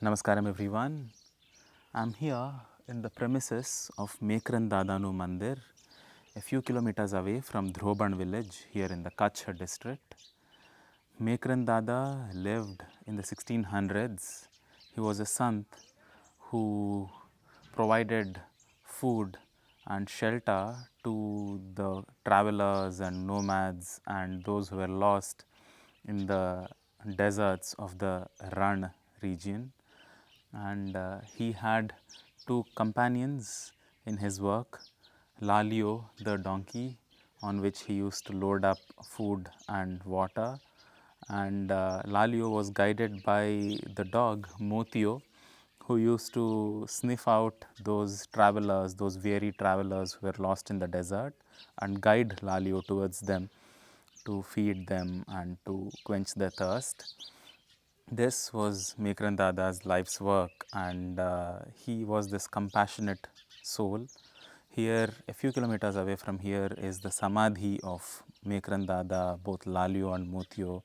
Namaskaram everyone. I'm here in the premises of Makrandada Mandir, a few kilometers away from Dhroban village here in the Kutch district. Makrandada lived in the 1600s. He was a sant who provided food and shelter to the travelers and nomads and those who were lost in the deserts of the Ran region. And he had two companions in his work, Lalio the donkey, on which he used to load up food and water, and Lalio was guided by the dog Motio, who used to sniff out those travelers, those weary travelers who were lost in the desert, and guide Lalio towards them to feed them and to quench their thirst. This was Makrandada's life's work, and he was this compassionate soul. Here, a few kilometers away from here, is the Samadhi of Makrandada, both Lalio and Motio,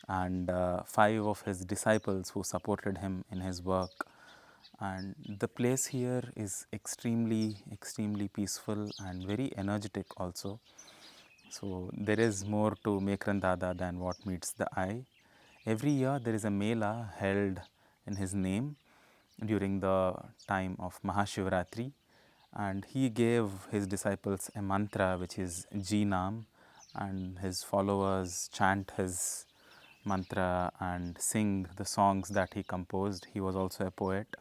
and 5 of his disciples who supported him in his work. And the place here is extremely peaceful and very energetic also. So, there is more to Makrandada than what meets the eye. Every year there is a mela held in his name during the time of Mahashivratri, and he gave his disciples a mantra which is Jinam, and his followers chant his mantra and sing the songs that he composed. He was also a poet.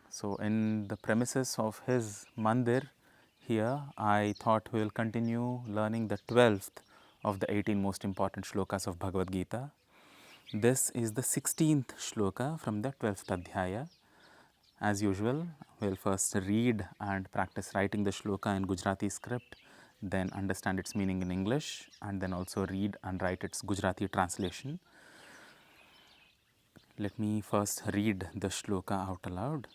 So, in the premises of his mandir here, I thought we will continue learning the 12th of the 18 most important shlokas of Bhagavad-Gita. This is the 16th shloka from the 12th adhyaya. As usual, we will first read and practice writing the shloka in Gujarati script, then understand its meaning in English, and then also read and write its Gujarati translation. Let me first read the shloka out aloud.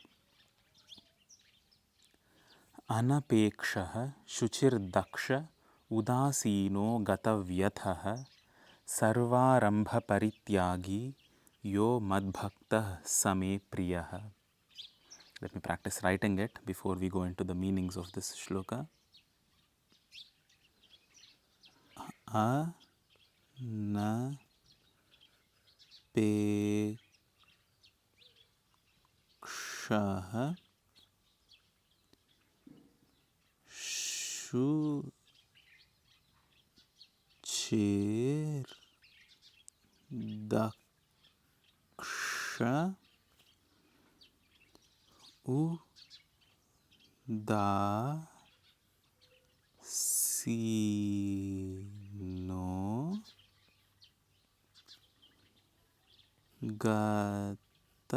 Anapekshah shuchirdaksha udasino gatavyatha sarvarambha parityagi yo madbhaktah same priyah. Let me practice writing it before we go into the meanings of this shloka. Anapekshah shuchirdaksha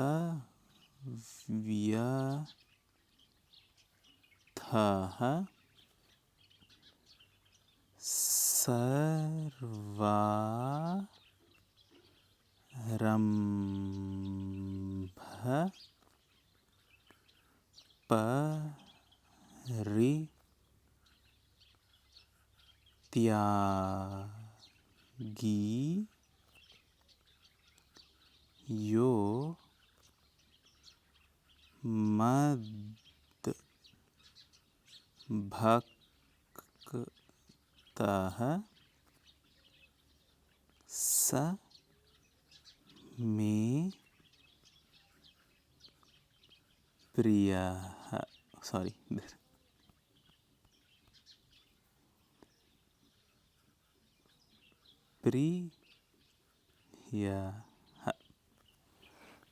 udasino gatavyatha sarvarambha parityagi yo madbhaktah sa me priyah. Sorry. Priyah.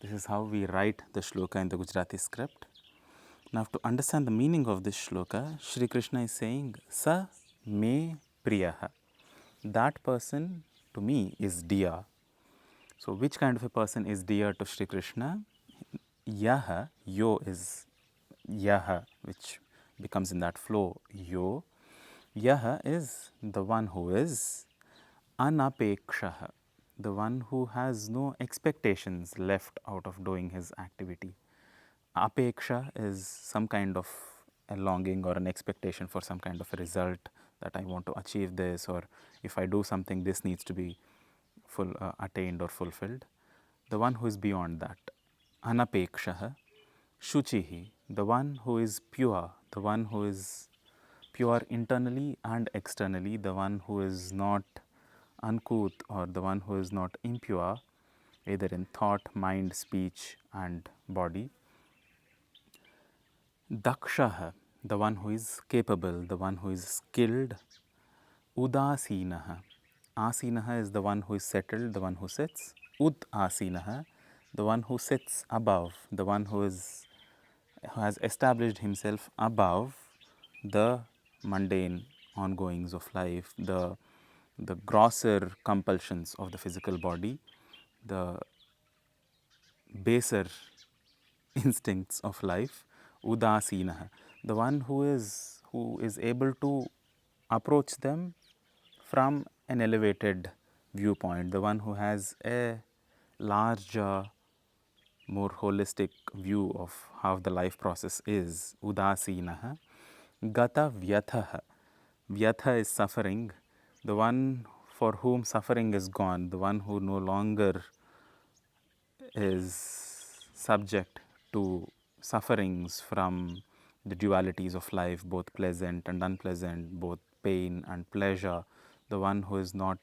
This is how we write the shloka in the Gujarati script. Now, to understand the meaning of this shloka, Shri Krishna is saying, Sa me priyah. That person to me is dear. So, which kind of a person is dear to Shri Krishna? Yaha, yo is yaha, which becomes in that flow, yo. Yaha is the one who is anapekshaha, the one who has no expectations left out of doing his activity. Apeksha is some kind of a longing or an expectation for some kind of a result, that I want to achieve this, or if I do something, this needs to be attained or fulfilled. The one who is beyond that. anapekshaha, shuchihi, the one who is pure, the one who is pure internally and externally, the one who is not uncouth or the one who is not impure, either in thought, mind, speech, and body. Dakshaha, the one who is capable, the one who is skilled. Udasinaha, asinaha is the one who is settled, the one who sits. Asinaha, the one who sits above, the one who has established himself above the mundane ongoings of life, the grosser compulsions of the physical body, the baser instincts of life. Udasinaha, the one who is able to approach them from an elevated viewpoint, the one who has a larger, more holistic view of how the life process is. Udasinaha. Gata vyathaha. Vyatha is suffering, the one for whom suffering is gone, the one who no longer is subject to sufferings from the dualities of life, both pleasant and unpleasant, both pain and pleasure, the one who is not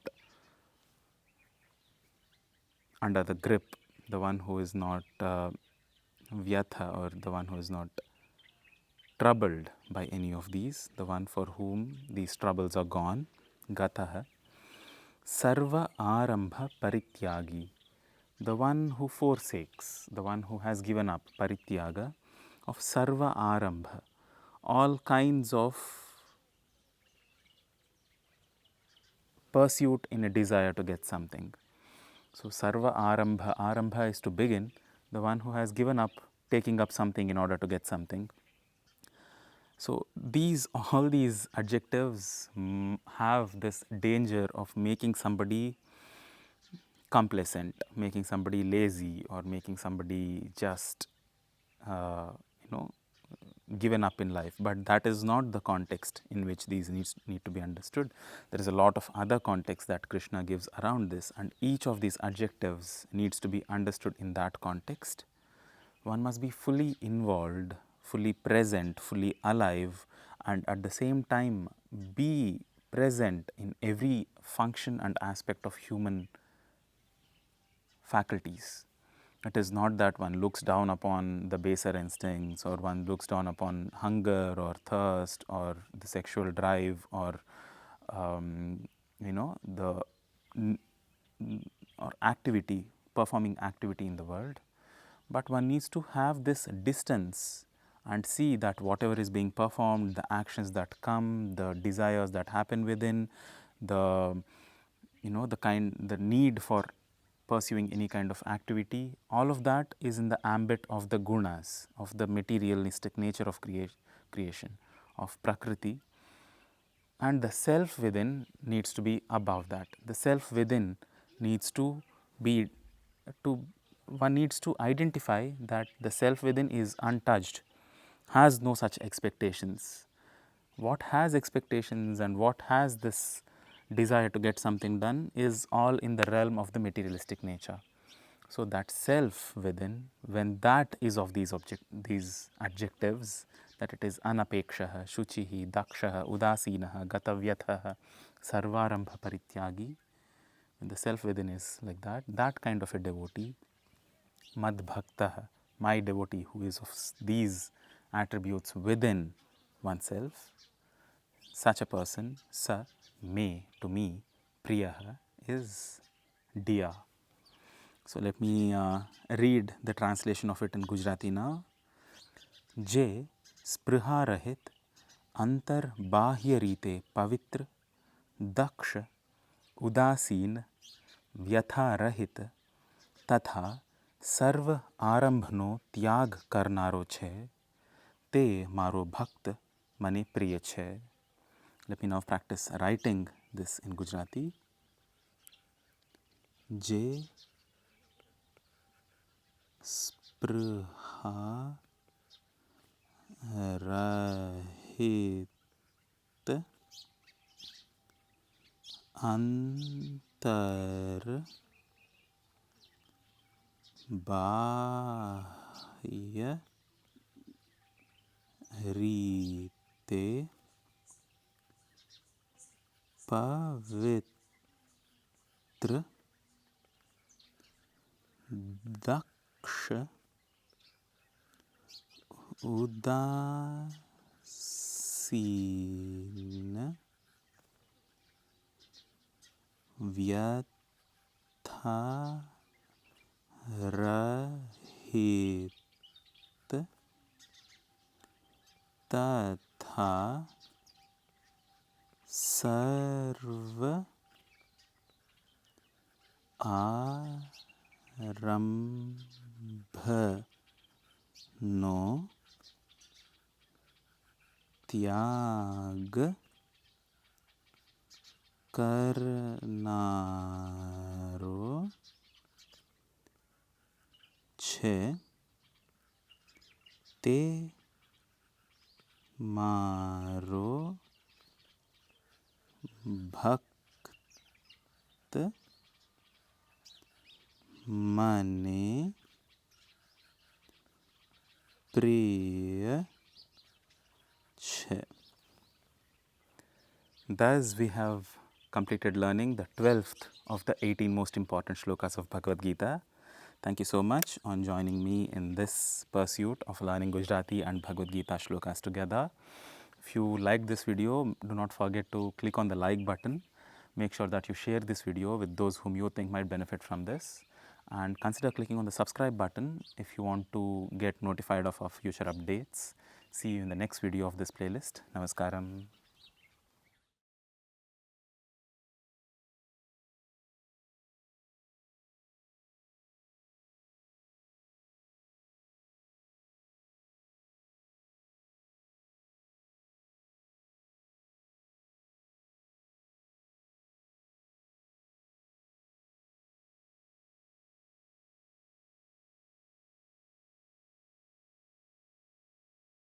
under the grip, the one who is not vyatha, or the one who is not troubled by any of these, the one for whom these troubles are gone. Gataha. Sarva arambha parityagi, the one who forsakes, the one who has given up, parityaga, of sarva arambha, all kinds of pursuit in a desire to get something. So, sarva arambha, arambha is to begin, the one who has given up taking up something in order to get something. So, all these adjectives have this danger of making somebody complacent, making somebody lazy, or making somebody just given up in life. But that is not the context in which these need to be understood. There is a lot of other context that Krishna gives around this, and each of these adjectives needs to be understood in that context. One must be fully involved, fully present, fully alive, and at the same time be present in every function and aspect of human faculties. It is not that one looks down upon the baser instincts, or one looks down upon hunger or thirst or the sexual drive, or the or activity, performing activity in the world. But one needs to have this distance and see that whatever is being performed, the actions that come, the desires that happen within, the the need for pursuing any kind of activity, all of that is in the ambit of the gunas, of the materialistic nature of creation, of prakriti. And the self within needs to be above that. The self within needs to be, one needs to identify that the self within is untouched, has no such expectations. What has expectations and what has this desire to get something done is all in the realm of the materialistic nature. So, that self within, when that is of these adjectives, that it is anapekshaha, shuchihi, dakshaha, udasinaha, gatavyathaha, sarvarambha parityagi, when the self within is like that, that kind of a devotee, madbhaktaha, my devotee who is of these attributes within oneself, such a person, sa, me, to me, priyaha, is dear. So, let me read the translation of it in Gujarati now. Je spruha rahit antar bahya rite pavitra daksh udasin vyatha rahit तथा सर्व आरंभनो त्याग करनारो छे ते मारो भक्त मने प्रिय छे. Let me now practice writing this in Gujarati. Je spruha rahit antar बाह्य रीते पवित्र दक्ष उदासीन व्यथा रहित तथा सर्व आरंभनो त्याग करनारो छे ते मारो भक्त मने प्रिय छे. Thus we have completed learning the 12th of the 18 most important shlokas of Bhagavad-Gita. Thank you so much on joining me in this pursuit of learning Gujarati and Bhagavad-Gita shlokas together. If you like this video, do not forget to click on the like button. Make sure that you share this video with those whom you think might benefit from this. And consider clicking on the subscribe button if you want to get notified of our future updates. See you in the next video of this playlist. Namaskaram.